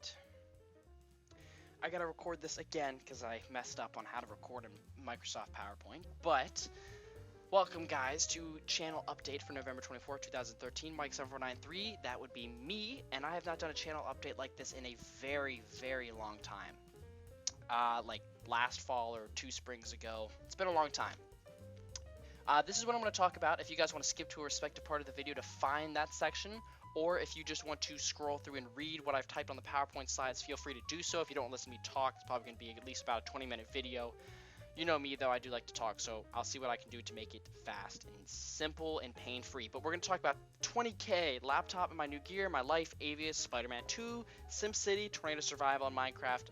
Alright. I gotta record this again because I messed up on how to record in Microsoft PowerPoint. But, welcome guys to channel update for November 24, 2013, Mike7493. That would be me, and I have not done a channel update like this in a very, very long time. Like last fall or 2 springs ago. It's been a long time. This is what I'm going to talk about. If you guys want to skip to a respective part of the video to find that section, or if you just want to scroll through and read what I've typed on the PowerPoint slides, feel free to do so. If you don't want to listen to me talk, it's probably going to be at least about a 20-minute video. You know me, though, I do like to talk, so I'll see what I can do to make it fast and simple and pain-free. But we're going to talk about 20K, laptop and my new gear, my life, Avius, Spider-Man 2, SimCity, Tornado Survival, and Minecraft,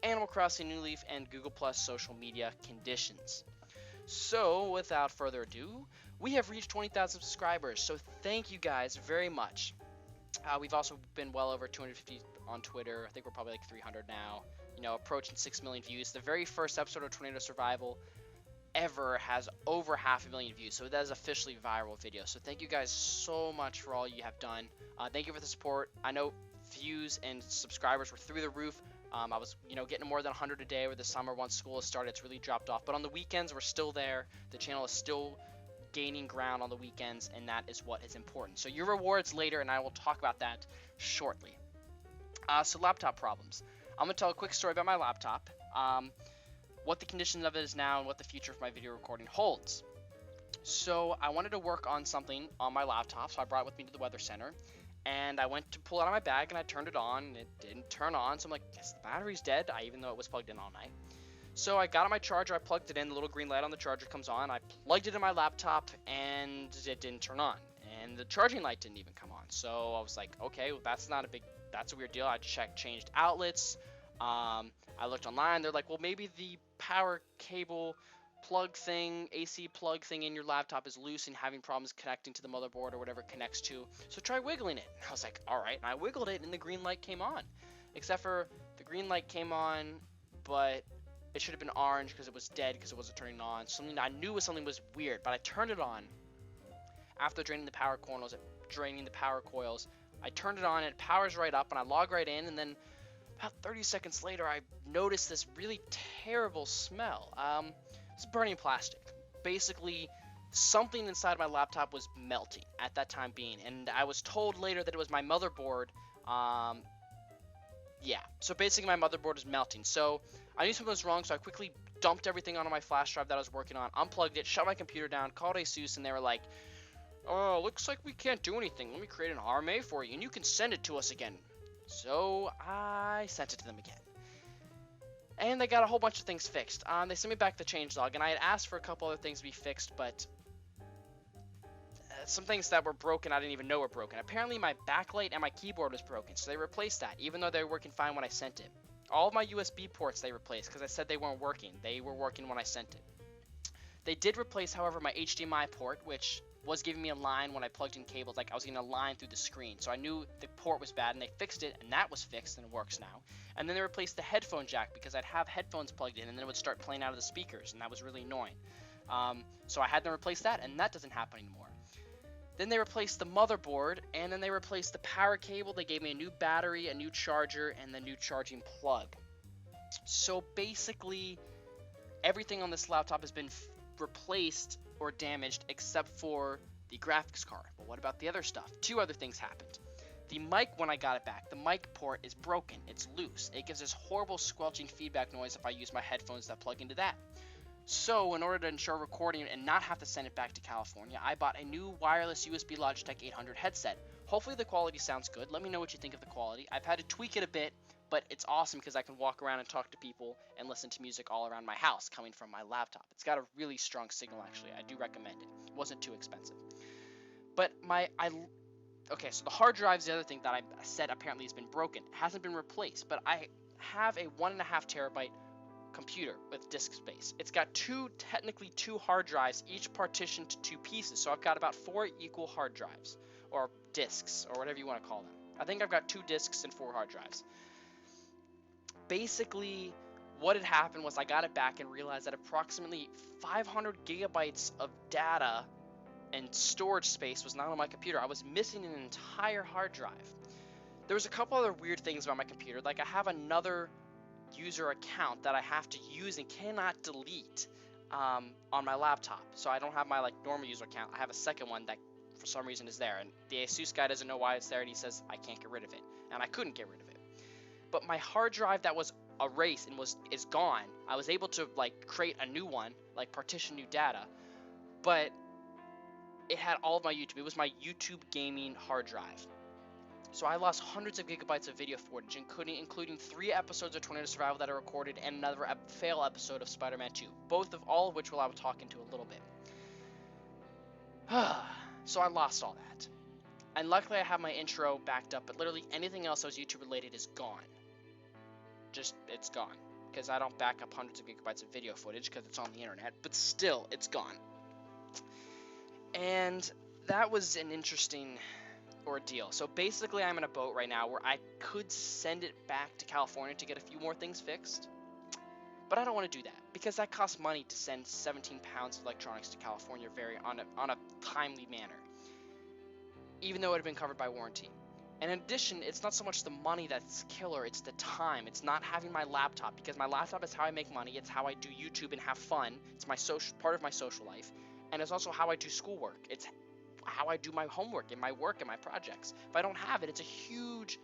Animal Crossing New Leaf, and Google Plus social media conditions. So, without further ado, we have reached 20,000 subscribers, so thank you guys very much. We've also been well over 250 on Twitter. I think we're probably like 300 now. You know, approaching 6 million views. The very first episode of Tornado Survival ever has over 500,000 views, so that is officially a viral video. So thank you guys so much for all you have done. Thank you for the support. I know views and subscribers were through the roof. I was, getting more than 100 a day over the summer. Once school has started, it's really dropped off. But on the weekends, we're still there. The channel is still gaining ground on the weekends, and that is what is important. So your rewards later, and I will talk about that shortly. So laptop problems. I'm going to tell a quick story about my laptop, what the condition of it is now, and what the future of my video recording holds. So I wanted to work on something on my laptop, so I brought it with me to the weather center. And I went to pull it out of my bag, and I turned it on, and it didn't turn on. So I'm like, guess the battery's dead, even though it was plugged in all night. So I got on my charger, I plugged it in, the little green light on the charger comes on, I plugged it in my laptop, and it didn't turn on. And the charging light didn't even come on. So I was like, okay, well, that's a weird deal. I changed outlets. I looked online, they're like, well, maybe the power cable plug thing, AC plug thing in your laptop is loose and having problems connecting to the motherboard or whatever it connects to. So try wiggling it. And I was like, all right. And I wiggled it and the green light came on. Except for the green light came on, but it should have been orange because it was dead because it wasn't turning on. Something I knew something was weird, but I turned it on after draining the power coils. I turned it on and it powers right up and I log right in, and then about 30 seconds later I noticed this really terrible smell. It's burning plastic. Basically, something inside my laptop was melting at that time being, and I was told later that it was my motherboard. Yeah, so basically my motherboard is melting. So I knew something was wrong, so I quickly dumped everything onto my flash drive that I was working on, unplugged it, shut my computer down, called ASUS, and they were like, oh, looks like we can't do anything. Let me create an RMA for you, and you can send it to us again. So I sent it to them again. And they got a whole bunch of things fixed. They sent me back the changelog, and I had asked for a couple other things to be fixed, but some things that were broken I didn't even know were broken. Apparently my backlight and my keyboard was broken, so they replaced that, even though they were working fine when I sent it. All of my USB ports they replaced, because I said they weren't working. They were working when I sent it. They did replace, however, my HDMI port, which was giving me a line when I plugged in cables, like I was getting a line through the screen. So I knew the port was bad, and they fixed it, and that was fixed, and it works now. And then they replaced the headphone jack, because I'd have headphones plugged in, and then it would start playing out of the speakers, and that was really annoying. So I had them replace that, and that doesn't happen anymore. Then they replaced the motherboard, and then they replaced the power cable. They gave me a new battery, a new charger, and the new charging plug. So basically, everything on this laptop has been replaced or damaged except for the graphics card. But what about the other stuff? 2 other things happened. The mic, when I got it back, the mic port is broken. It's loose. It gives this horrible squelching feedback noise if I use my headphones that plug into that. So, in order to ensure recording and not have to send it back to California, I bought a new wireless USB Logitech 800 headset. Hopefully the quality sounds good. Let me know what you think of the quality. I've had to tweak it a bit, but it's awesome because I can walk around and talk to people and listen to music all around my house coming from my laptop. It's got a really strong signal, actually. I do recommend it. It wasn't too expensive. But okay, so the hard drive is the other thing that I said apparently has been broken. It hasn't been replaced, but I have a 1.5 terabyte computer with disk space. It's got technically two hard drives, each partitioned to 2 pieces. So I've got about 4 equal hard drives, or disks, or whatever you want to call them. I think I've got 2 disks and 4 hard drives. Basically, what had happened was I got it back and realized that approximately 500 gigabytes of data and storage space was not on my computer. I was missing an entire hard drive. There was a couple other weird things about my computer. Like, I have another user account that I have to use and cannot delete on my laptop. So I don't have my like normal user account. I have a second one that for some reason is there, and the ASUS guy doesn't know why it's there, and he says I can't get rid of it, and I couldn't get rid of it. But my hard drive that was erased and is gone. I was able to like create a new one, like partition new data, but it had all of my YouTube. It was my YouTube gaming hard drive. So I lost hundreds of gigabytes of video footage, including 3 episodes of Tornado Survival that I recorded and another fail episode of Spider-Man 2, all of which I will talk into a little bit. So I lost all that. And luckily I have my intro backed up, but literally anything else that was YouTube related is gone. It's gone. Because I don't back up hundreds of gigabytes of video footage because it's on the internet, but still, it's gone. And that was an interesting ordeal. So basically I'm in a boat right now where I could send it back to California to get a few more things fixed, but I don't want to do that because that costs money to send 17 pounds of electronics to California on a timely manner, even though it had been covered by warranty. And in addition, it's not so much the money that's killer, it's the time. It's not having my laptop, because my laptop is how I make money, it's how I do YouTube and have fun, it's my part of my social life, and it's also how I do schoolwork. It's how I do my homework and my work and my projects. If I don't have it, it's a huge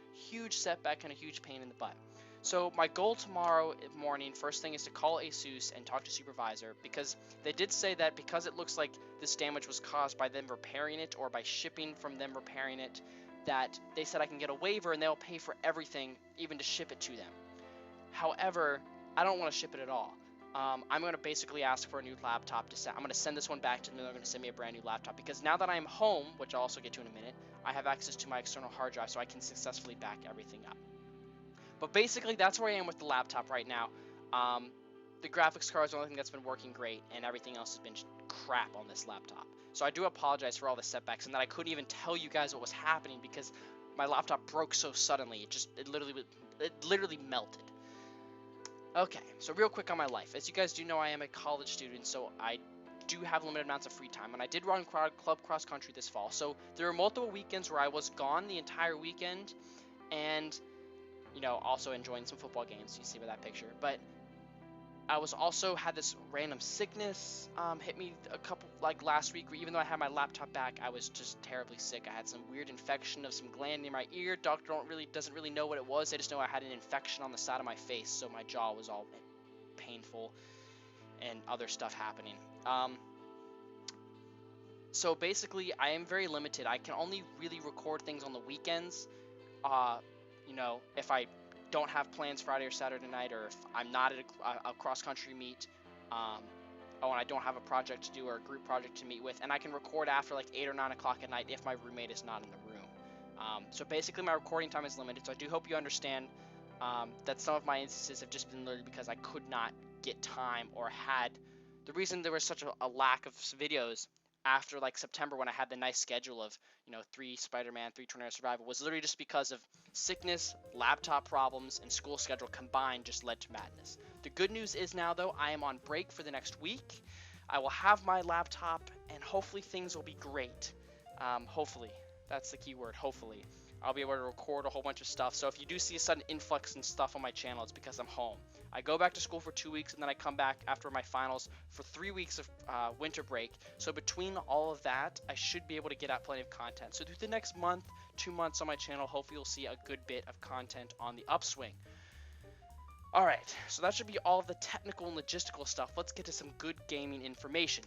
setback and a huge pain in the butt. So my goal tomorrow morning, first thing, is to call ASUS and talk to supervisor, because they did say that because it looks like this damage was caused by them repairing it or by shipping from them repairing it, that they said I can get a waiver and they'll pay for everything, even to ship it to them. However, I don't want to ship it at all. I'm going to basically ask for a new laptop to send. I'm going to send this one back to them. They're going to send me a brand new laptop, because now that I'm home, which I'll also get to in a minute, I have access to my external hard drive, so I can successfully back everything up. But basically, that's where I am with the laptop right now. The graphics card is the only thing that's been working great, and everything else has been crap on this laptop. So I do apologize for all the setbacks, and that I couldn't even tell you guys what was happening because my laptop broke so suddenly. It literally melted. Okay, so real quick on my life. As you guys do know, I am a college student, so I do have limited amounts of free time, and I did run club cross country this fall. So there were multiple weekends where I was gone the entire weekend, and also enjoying some football games. You see by that picture, but I was also had this random sickness hit me a couple last week. Even though I had my laptop back, I was just terribly sick. I had some weird infection of some gland near my ear. Doctor doesn't really know what it was. They just know I had an infection on the side of my face, so my jaw was all painful and other stuff happening. So basically, I am very limited. I can only really record things on the weekends. If I don't have plans Friday or Saturday night, or if I'm not at a cross-country meet, and I don't have a project to do or a group project to meet with, and I can record after 8 or 9 o'clock at night if my roommate is not in the room. So basically my recording time is limited, so I do hope you understand that some of my instances have just been literally because I could not get time, or had the reason there was such a lack of videos after September, when I had the nice schedule of 3 Spider-Man, 3 Tornado Survival, was literally just because of sickness, laptop problems, and school schedule combined just led to madness. The good news is now, though, I am on break for the next week. I will have my laptop, and hopefully things will be great. Hopefully. That's the key word, hopefully. I'll be able to record a whole bunch of stuff. So if you do see a sudden influx in stuff on my channel, it's because I'm home. I go back to school for 2 weeks, and then I come back after my finals for 3 weeks of winter break. So between all of that, I should be able to get out plenty of content. So through the next month, 2 months on my channel, hopefully you'll see a good bit of content on the upswing. Alright, so that should be all of the technical and logistical stuff. Let's get to some good gaming information.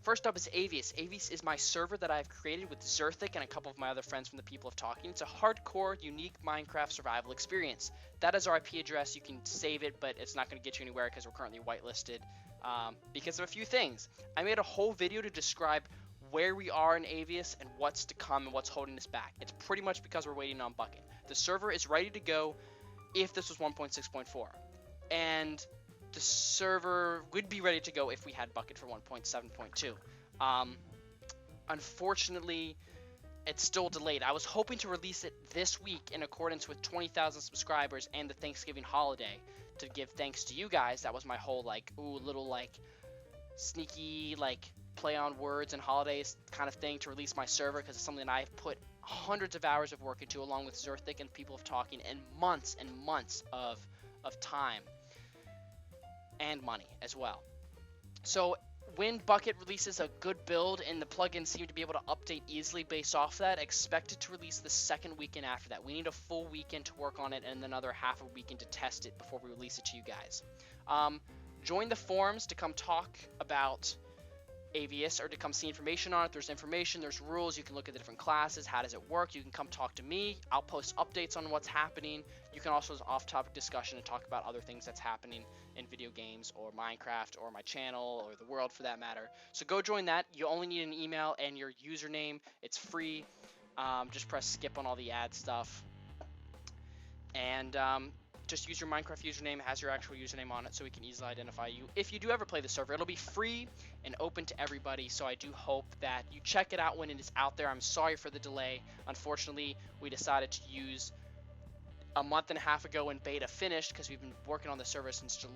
First up is Avius. Avius is my server that I've created with Zerthic and a couple of my other friends from the People of Talking. It's a hardcore, unique Minecraft survival experience. That is our IP address. You can save it, but it's not going to get you anywhere because we're currently whitelisted because of a few things. I made a whole video to describe where we are in Avius and what's to come and what's holding us back. It's pretty much because we're waiting on Bucket. The server is ready to go if this was 1.6.4. And the server would be ready to go if we had Bucket for 1.7.2. Unfortunately, it's still delayed. I was hoping to release it this week in accordance with 20,000 subscribers and the Thanksgiving holiday to give thanks to you guys. That was my whole sneaky play on words and holidays kind of thing to release my server, because it's something that I've put hundreds of hours of work into, along with Zerthik and people of talking, and months of time and money as well. So when Bucket releases a good build and the plugins seem to be able to update easily based off that, expect it to release the second weekend after that. We need a full weekend to work on it and another half a weekend to test it before we release it to you guys. Join the forums to come talk about Avius or to come see information on it. There's information, there's rules, you can look at the different classes, how does it work, you can come talk to me, I'll post updates on what's happening. You can also off-topic discussion and talk about other things that's happening in video games or Minecraft or my channel or the world for that matter. So go join that. You only need an email and your username. It's free. Just press skip on all the ad stuff. And just use your Minecraft username. It has your actual username on it so we can easily identify you. If you do ever play the server, it'll be free and open to everybody, so I do hope that you check it out when it is out there. I'm sorry for the delay. Unfortunately, we decided to use a month and a half ago when beta finished, because we've been working on the server since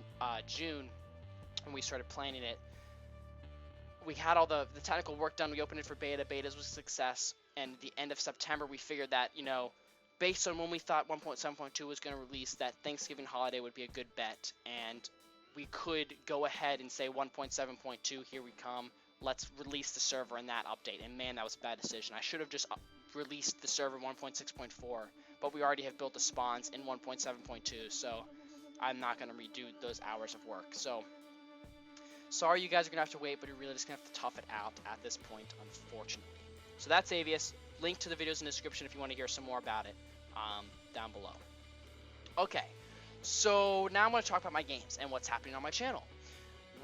June when we started planning it. We had all the technical work done. We opened it for beta. Betas was a success, and the end of September we figured that, you know, based on when we thought 1.7.2 was going to release, that Thanksgiving holiday would be a good bet, and we could go ahead and say 1.7.2, here we come, let's release the server in that update. And man, that was a bad decision. I should have just released the server 1.6.4, but we already have built the spawns in 1.7.2, so I'm not going to redo those hours of work. So sorry you guys are going to have to wait, but you're really just going to have to tough it out at this point, unfortunately. So that's Avius. Link to the videos in the description if you want to hear some more about it down below. Okay, so now I'm going to talk about my games and what's happening on my channel.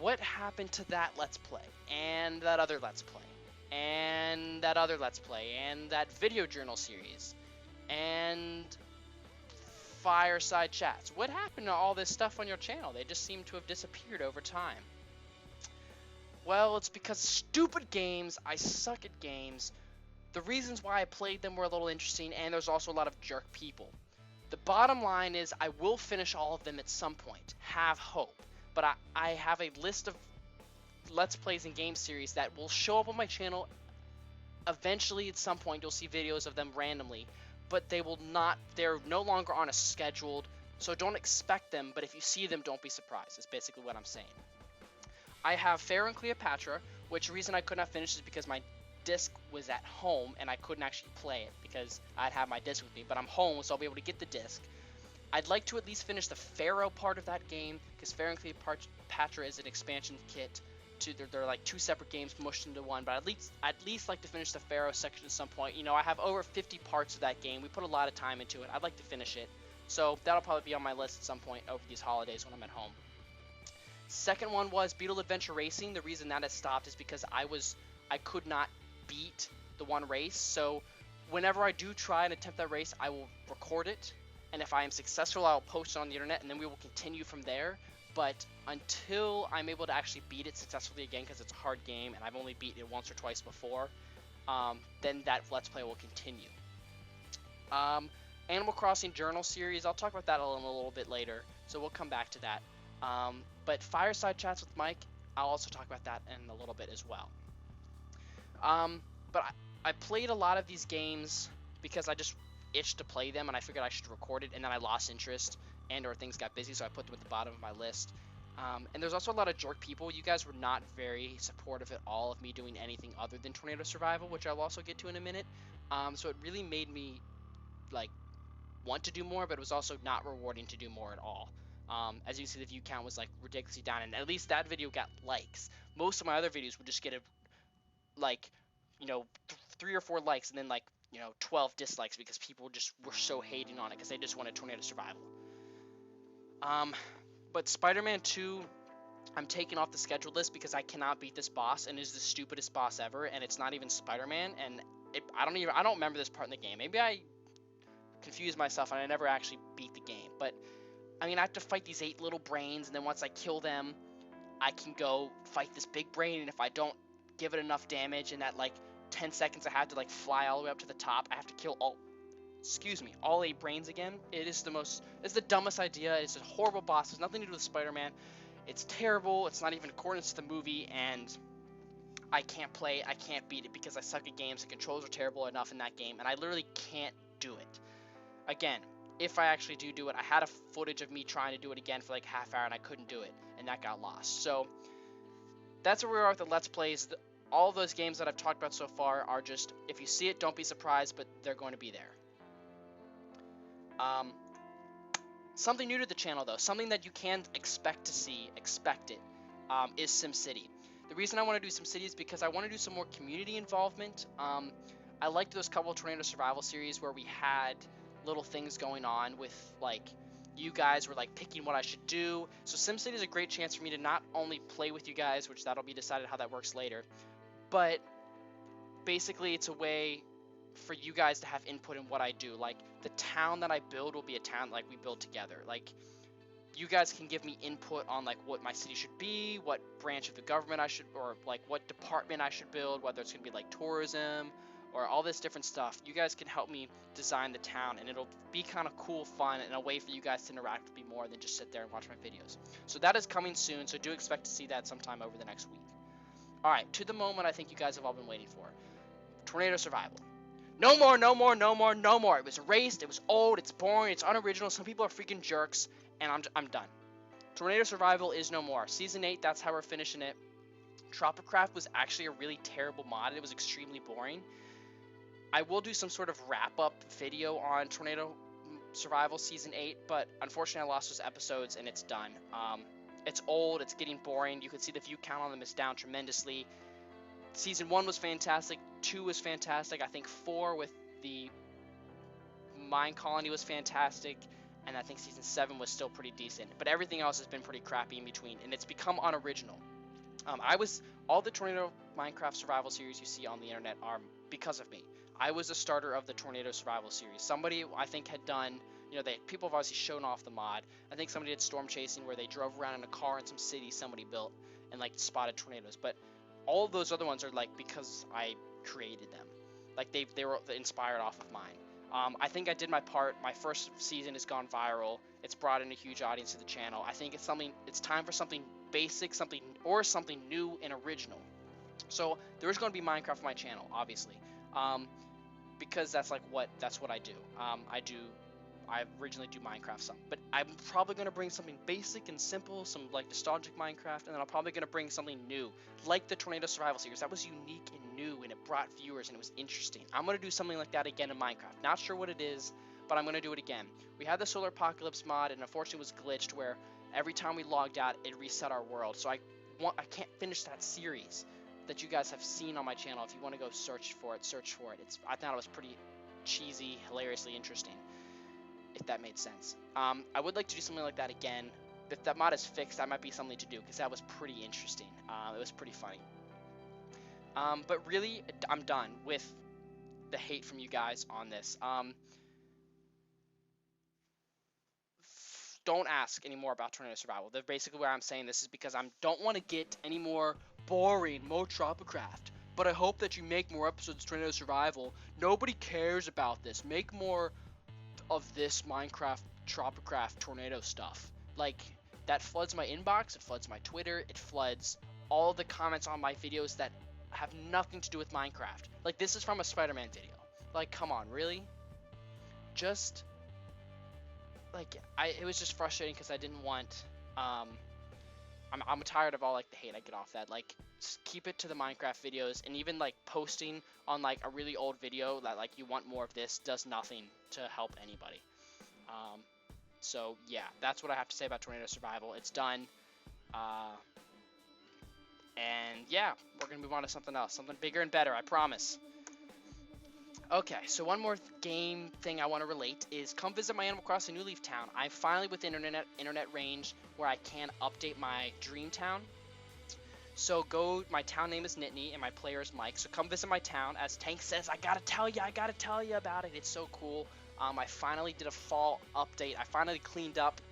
What happened to that Let's Play, and that other Let's Play, and that other Let's Play, and that video journal series, and fireside chats? What happened to all this stuff on your channel? They just seem to have disappeared over time. Well, it's because stupid games. I suck at games. The reasons why I played them were a little interesting, and there's also a lot of jerk people. The bottom line is I will finish all of them at some point. Have hope. But I have a list of Let's Plays and game series that will show up on my channel. Eventually, at some point, you'll see videos of them randomly. But they will not, they're no longer on a scheduled, so don't expect them, but if you see them, don't be surprised. Is basically what I'm saying. I have Pharaoh and Cleopatra, which the reason I could not finish is because my disc was at home and I couldn't actually play it because I'd have my disc with me, but I'm home, so I'll be able to get the disc. I'd like to at least finish the Pharaoh part of that game, because Pharaoh and Cleopatra is an expansion kit to they're like two separate games mushed into one, but I'd at least like to finish the Pharaoh section at some point. You know, I have over 50 parts of that game. We put a lot of time into it. I'd like to finish it, so that'll probably be on my list at some point over these holidays when I'm at home. Second one was Beetle Adventure Racing. The reason that has stopped is because I could not beat the one race, so whenever I do try and attempt that race, I will record it, and if I am successful, I'll post it on the internet, and then we will continue from there. But until I'm able to actually beat it successfully again, because it's a hard game and I've only beaten it once or twice before, then that Let's Play will continue. Animal Crossing Journal series, I'll talk about that a little bit later, so we'll come back to that. But Fireside Chats with Mike, I'll also talk about that in a little bit as well. But I played a lot of these games because I just itched to play them, and I figured I should record it, and then I lost interest and or things got busy, so I put them at the bottom of my list. And there's also a lot of jerk people. You guys were not very supportive at all of me doing anything other than Tornado Survival, which I'll also get to in a minute. So it really made me like want to do more, but it was also not rewarding to do more at all. As you can see, the view count was like ridiculously down, and at least that video got likes. Most of my other videos would just get like, you know, 3 or 4 likes and then like, you know, 12 dislikes because people just were so hating on it because they just wanted Tornado Survival. But Spider-Man 2, I'm taking off the scheduled list because I cannot beat this boss, and it's the stupidest boss ever, and it's not even Spider-Man, and I don't remember this part in the game. Maybe I confused myself and I never actually beat the game, but I mean, I have to fight these 8 little brains, and then once I kill them, I can go fight this big brain, and if I don't give it enough damage in that like 10 seconds I have to like fly all the way up to the top, I have to kill all 8 brains again. It's the dumbest idea. It's a horrible boss. It's nothing to do with Spider-Man. It's terrible. It's not even in accordance to the movie, and I can't play it, I can't beat it because I suck at games, the controls are terrible enough in that game, and I literally can't do it. Again, if I actually do it, I had a footage of me trying to do it again for like half hour and I couldn't do it, and that got lost. So that's where we are with the Let's Plays. All those games that I've talked about so far are just, if you see it, don't be surprised, but they're going to be there. Something new to the channel, though, something that you can expect to see, is SimCity. The reason I want to do SimCity is because I want to do some more community involvement. I liked those couple of Tornado Survival series where we had little things going on with, like, you guys were, like, picking what I should do. So SimCity is a great chance for me to not only play with you guys, which that'll be decided how that works later, but basically it's a way for you guys to have input in what I do. Like, the town that I build will be a town like we build together. Like, you guys can give me input on like what my city should be, what branch of the government I should, or like what department I should build, whether it's gonna be like tourism or all this different stuff. You guys can help me design the town, and it'll be kind of cool, fun, and a way for you guys to interact with me more than just sit there and watch my videos. So that is coming soon, so do expect to see that sometime over the next week. Alright, to the moment I think you guys have all been waiting for. Tornado Survival. No more, no more, no more, no more. It was erased, it was old, it's boring, it's unoriginal, some people are freaking jerks, and I'm done. Tornado Survival is no more. Season 8, that's how we're finishing it. Tropicraft was actually a really terrible mod. It was extremely boring. I will do some sort of wrap-up video on Tornado Survival Season 8, but unfortunately I lost those episodes and it's done. It's old, it's getting boring. You can see the view count on them is down tremendously. Season 1 was fantastic, 2 was fantastic, I think 4 with the Mine Colony was fantastic, and I think Season 7 was still pretty decent. But everything else has been pretty crappy in between, and it's become unoriginal. All the Tornado Minecraft Survival series you see on the internet are because of me. I was the starter of the Tornado Survival series. Somebody, I think, had done, people have obviously shown off the mod. I think somebody did Storm Chasing where they drove around in a car in some city somebody built and, like, spotted tornadoes. But all of those other ones are, like, because I created them. Like, they were inspired off of mine. I think I did my part. My first season has gone viral. It's brought in a huge audience to the channel. I think it's time for something basic, something new and original. So there is going to be Minecraft on my channel, obviously, because that's what I do. I originally do Minecraft some, but I'm probably going to bring something basic and simple, some like nostalgic Minecraft, and then I'm probably going to bring something new, like the Tornado Survival series. That was unique and new, and it brought viewers, and it was interesting. I'm going to do something like that again in Minecraft. Not sure what it is, but I'm going to do it again. We had the Solar Apocalypse mod, and unfortunately it was glitched where every time we logged out, it reset our world. So I can't finish that series that you guys have seen on my channel. If you want to go search for it, I thought it was pretty cheesy, hilariously interesting, if that made sense. I would like to do something like that again. If that mod is fixed, that might be something to do, because that was pretty interesting. It was pretty funny. But really, I'm done with the hate from you guys on this. Don't ask any more about Tornado Survival. They're basically where I'm saying this is because I don't want to get any more boring, more Tropicraft. But I hope that you make more episodes of Tornado Survival. Nobody cares about this. Make more of this Minecraft, Tropicraft, Tornado stuff. Like, that floods my inbox, it floods my Twitter, it floods all the comments on my videos that have nothing to do with Minecraft. Like, this is from a Spider-Man video. Like, come on, really? Just... it was just frustrating because I didn't want, I'm tired of all, like, the hate I get off that. Like, just keep it to the Minecraft videos, and even, like, posting on, like, a really old video that, like, you want more of this does nothing to help anybody. So, yeah, that's what I have to say about Tornado Survival. It's done. And, yeah, we're going to move on to something else. Something bigger and better, I promise. Okay, so one more game thing I want to relate is come visit my Animal Crossing New Leaf town. I'm finally within internet range where I can update my dream town. So my town name is Nittany and my player is Mike. So come visit my town. As Tank says, I gotta tell you about it. It's so cool. I finally did a fall update. I finally cleaned up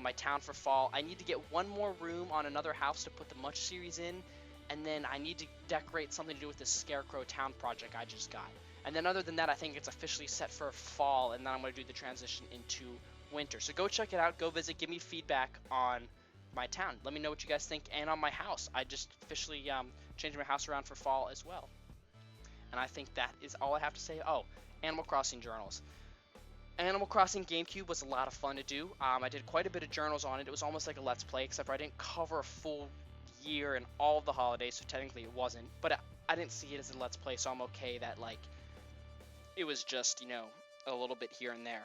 my town for fall. I need to get one more room on another house to put the Much series in. And then I need to decorate something to do with this Scarecrow town project I just got. And then other than that, I think it's officially set for fall, and then I'm going to do the transition into winter. So go check it out, go visit, give me feedback on my town. Let me know what you guys think, and on my house. I just officially changed my house around for fall as well. And I think that is all I have to say. Oh, Animal Crossing journals. Animal Crossing GameCube was a lot of fun to do. I did quite a bit of journals on it. It was almost like a Let's Play, except for I didn't cover a full year and all of the holidays, so technically it wasn't. But I didn't see it as a Let's Play, so I'm okay that, like, it was just, you know, a little bit here and there.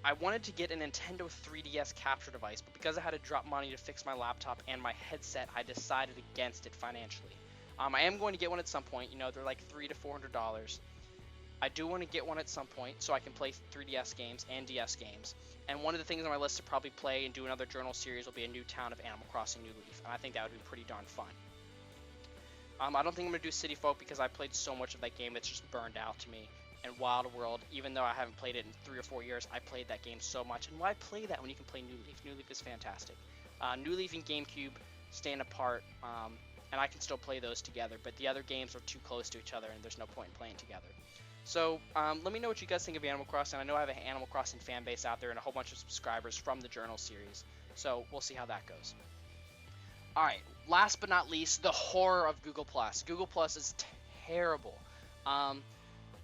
I wanted to get a Nintendo 3DS capture device, but because I had to drop money to fix my laptop and my headset, I decided against it financially. I am going to get one at some point. You know, they're like $300 to $400. I do want to get one at some point so I can play 3DS games and DS games. And one of the things on my list to probably play and do another journal series will be a new town of Animal Crossing New Leaf, and I think that would be pretty darn fun. I don't think I'm going to do City Folk because I played so much of that game it's just burned out to me. And Wild World, even though I haven't played it in 3 or 4 years, I played that game so much. And why play that when you can play New Leaf? New Leaf is fantastic. New Leaf and GameCube stand apart, and I can still play those together. But the other games are too close to each other, and there's no point in playing together. So let me know what you guys think of Animal Crossing. I know I have an Animal Crossing fan base out there and a whole bunch of subscribers from the journal series. So we'll see how that goes. Alright, last but not least, the horror of Google+. Google+ is terrible.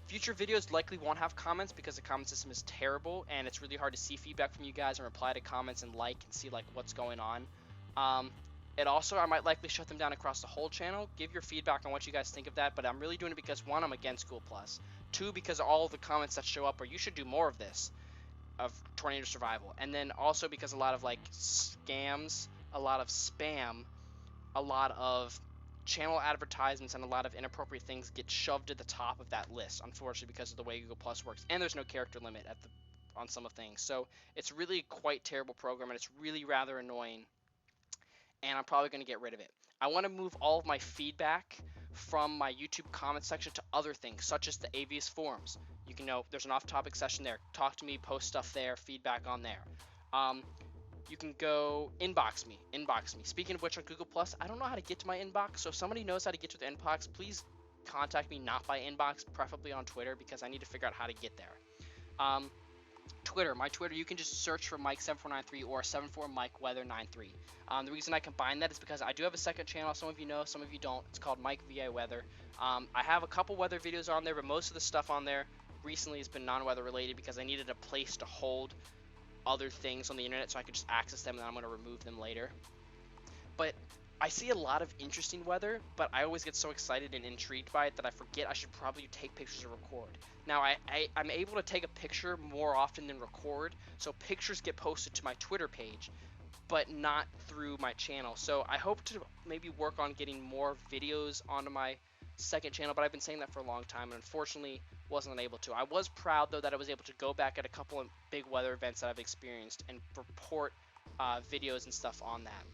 Future videos likely won't have comments because the comment system is terrible, and it's really hard to see feedback from you guys and reply to comments and like and see like what's going on. It also, I might likely shut them down across the whole channel. Give your feedback on what you guys think of that, but I'm really doing it because, one, I'm against Google+. 2, because all of the comments that show up are, you should do more of this, of Tornado Survival. And then also because a lot of, like, scams, a lot of spam, a lot of channel advertisements, and a lot of inappropriate things get shoved to the top of that list, unfortunately, because of the way Google Plus works. And there's no character limit on some of things. So it's really quite terrible program, and it's really rather annoying. And I'm probably going to get rid of it. I want to move all of my feedback from my YouTube comment section to other things, such as the Avius forums. You can know there's an off-topic session there. Talk to me, post stuff there, feedback on there. You can go inbox me. Speaking of which, on Google Plus, I don't know how to get to my inbox, so if somebody knows how to get to the inbox, please contact me, not by inbox, preferably on Twitter, because I need to figure out how to get there. Twitter, my Twitter, you can just search for Mike7493 or 74MikeWeather93. The reason I combine that is because I do have a second channel. Some of you know, some of you don't. It's called Mike VA Weather. I have a couple weather videos on there, but most of the stuff on there recently has been non-weather related because I needed a place to hold other things on the internet so I could just access them, and then I'm going to remove them later. But I see a lot of interesting weather, but I always get so excited and intrigued by it that I forget I should probably take pictures or record. Now, I'm able to take a picture more often than record, so pictures get posted to my Twitter page, but not through my channel. So I hope to maybe work on getting more videos onto my second channel, but I've been saying that for a long time, and unfortunately wasn't able to. I was proud, though, that I was able to go back at a couple of big weather events that I've experienced and report videos and stuff on that.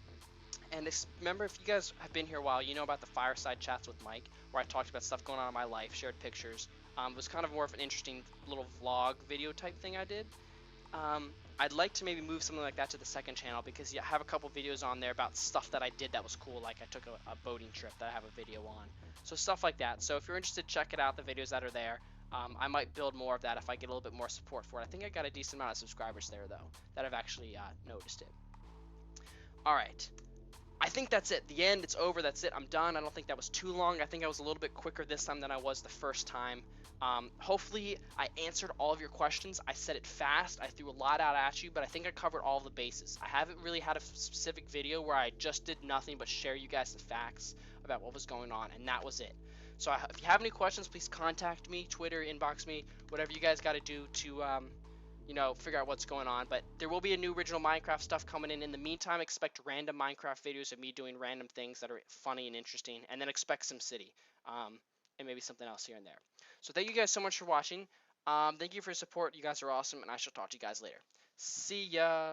And remember, if you guys have been here a while, you know about the Fireside Chats with Mike, where I talked about stuff going on in my life, shared pictures. It was kind of more of an interesting little vlog video type thing I did. I'd like to maybe move something like that to the second channel because I have a couple videos on there about stuff that I did that was cool, like I took a boating trip that I have a video on. So stuff like that. So if you're interested, check it out, the videos that are there. I might build more of that if I get a little bit more support for it. I think I got a decent amount of subscribers there, though, that have actually noticed it. Alright. I think that's it. The end, it's over, that's it, I'm done. I don't think that was too long. I think I was a little bit quicker this time than I was the first time. Hopefully I answered all of your questions. I said it fast, I threw a lot out at you, but I think I covered all the bases. I haven't really had a specific video where I just did nothing but share you guys the facts about what was going on, and that was it. So if you have any questions, please contact me, Twitter, inbox me, whatever you guys got to do to figure out what's going on. But there will be a new original Minecraft stuff coming in. In the meantime, expect random Minecraft videos of me doing random things that are funny and interesting, and then expect SimCity, and maybe something else here and there. So thank you guys so much for watching. Thank you for your support. You guys are awesome, and I shall talk to you guys later. See ya.